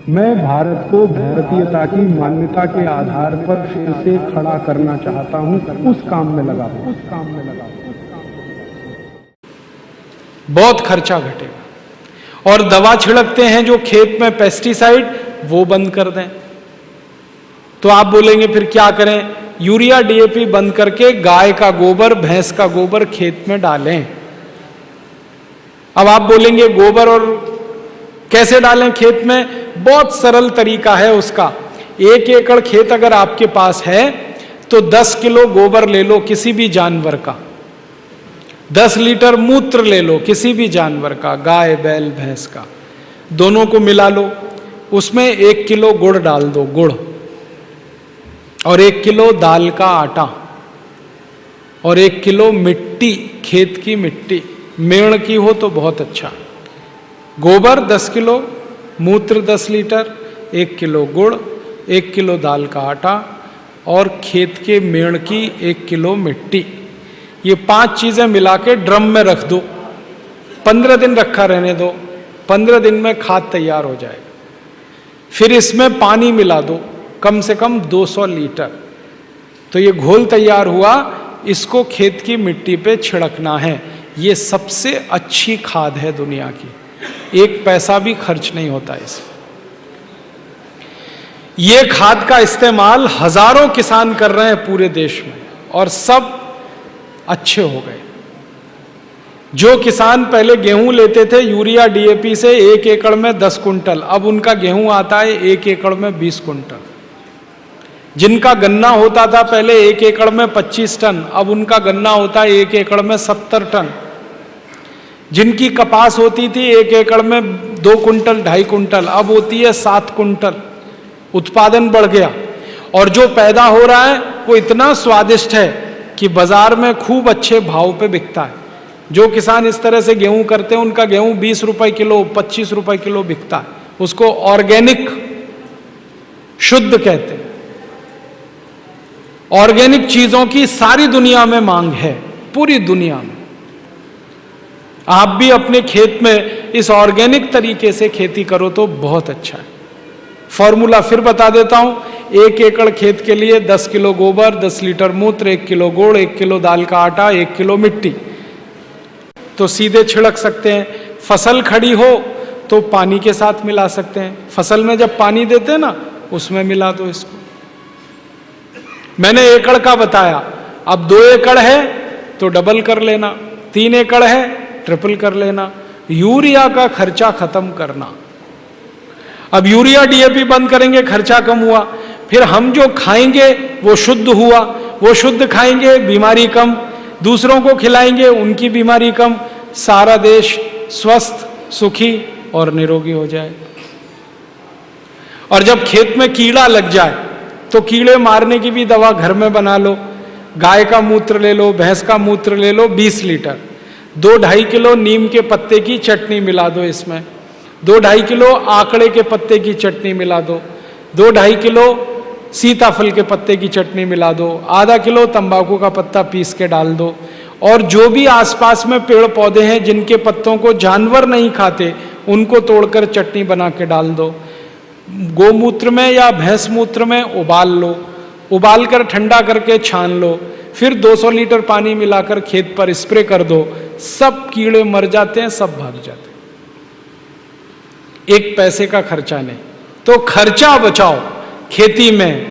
मैं भारत को भारतीयता की मान्यता के आधार पर फिर से खड़ा करना चाहता हूं, उस काम में लगा हूं। बहुत खर्चा घटेगा। और दवा छिड़कते हैं जो खेत में पेस्टिसाइड, वो बंद कर दें। तो आप बोलेंगे फिर क्या करें? यूरिया डीएपी बंद करके गाय का गोबर, भैंस का गोबर खेत में डालें। अब आप बोलेंगे गोबर और कैसे डालें खेत में? बहुत सरल तरीका है उसका। 1 एकड़ खेत अगर आपके पास है तो 10 किलो गोबर ले लो किसी भी जानवर का, 10 लीटर मूत्र ले लो किसी भी जानवर का, गाय बैल भैंस का, दोनों को मिला लो। उसमें 1 किलो गुड़ डाल दो, गुड़, और 1 किलो दाल का आटा, और 1 किलो मिट्टी, खेत की मिट्टी, मेड़ की हो तो बहुत अच्छा। गोबर 10 किलो, मूत्र 10 लीटर, 1 किलो गुड़, 1 किलो दाल का आटा और खेत के मेड़ की 1 किलो मिट्टी, ये 5 चीजें मिला के ड्रम में रख दो। 15 दिन रखा रहने दो। 15 दिन में खाद तैयार हो जाएगा। फिर इसमें पानी मिला दो, कम से कम 200 लीटर। तो ये घोल तैयार हुआ, इसको खेत की मिट्टी पे छिड़कना है। ये सबसे अच्छी खाद है दुनिया की, 1 पैसा भी खर्च नहीं होता इसमें। ये खाद का इस्तेमाल हजारों किसान कर रहे हैं पूरे देश में और सब अच्छे हो गए। जो किसान पहले गेहूं लेते थे यूरिया डीएपी से 1 एकड़ में 10 कुंटल, अब उनका गेहूं आता है 1 एकड़ में 20 कुंटल। जिनका गन्ना होता था पहले 1 एकड़ में 25 टन, अब उनका गन्ना होता है 1 एकड़ में 70 टन। जिनकी कपास होती थी 1 एकड़ में 2 कुंटल 2.5 कुंटल, अब होती है 7 कुंटल। उत्पादन बढ़ गया और जो पैदा हो रहा है वो इतना स्वादिष्ट है कि बाजार में खूब अच्छे भाव पे बिकता है। जो किसान इस तरह से गेहूं करते हैं उनका गेहूं 20 रुपए किलो, 25 रुपए किलो बिकता है। उसको ऑर्गेनिक शुद्ध कहते हैं। ऑर्गेनिक चीजों की सारी दुनिया में मांग है, पूरी दुनिया में। आप भी अपने खेत में इस ऑर्गेनिक तरीके से खेती करो तो बहुत अच्छा है। फॉर्मूला फिर बता देता हूं। 1 एकड़ खेत के लिए 10 किलो गोबर, 10 लीटर मूत्र, 1 किलो गुड़, 1 किलो दाल का आटा, 1 किलो मिट्टी। तो सीधे छिड़क सकते हैं। फसल खड़ी हो तो पानी के साथ मिला सकते हैं। फसल में जब पानी देते हैं ना, उसमें मिला दो इसको। मैंने एकड़ का बताया, अब 2 एकड़ है तो डबल कर लेना, 3 एकड़ है ट्रिपल कर लेना। यूरिया का खर्चा खत्म करना। अब यूरिया डीएपी बंद करेंगे, खर्चा कम हुआ। फिर हम जो खाएंगे वो शुद्ध हुआ, वो शुद्ध खाएंगे, बीमारी कम, दूसरों को खिलाएंगे, उनकी बीमारी कम, सारा देश स्वस्थ, सुखी और निरोगी हो जाए। और जब खेत में कीड़ा लग जाए तो कीड़े मारने की भी दवा घर में बना लो। गाय का मूत्र ले लो, भैंस का मूत्र ले लो 20 लीटर, 2-2.5 किलो नीम के पत्ते की चटनी मिला दो इसमें, 2-2.5 किलो आंकड़े के पत्ते की चटनी मिला दो, 2-2.5 किलो सीताफल के पत्ते की चटनी मिला दो, आधा किलो तंबाकू का पत्ता पीस के डाल दो। और जो भी आसपास में पेड़ पौधे हैं जिनके पत्तों को जानवर नहीं खाते, उनको तोड़कर चटनी बना के डाल दो। गोमूत्र में या भैंस मूत्र में उबाल लो, उबाल कर ठंडा करके छान लो, फिर 200 लीटर पानी मिलाकर खेत पर स्प्रे कर दो। सब कीड़े मर जाते हैं, सब भाग जाते हैं। 1 पैसे का खर्चा नहीं। तो खर्चा बचाओ खेती में।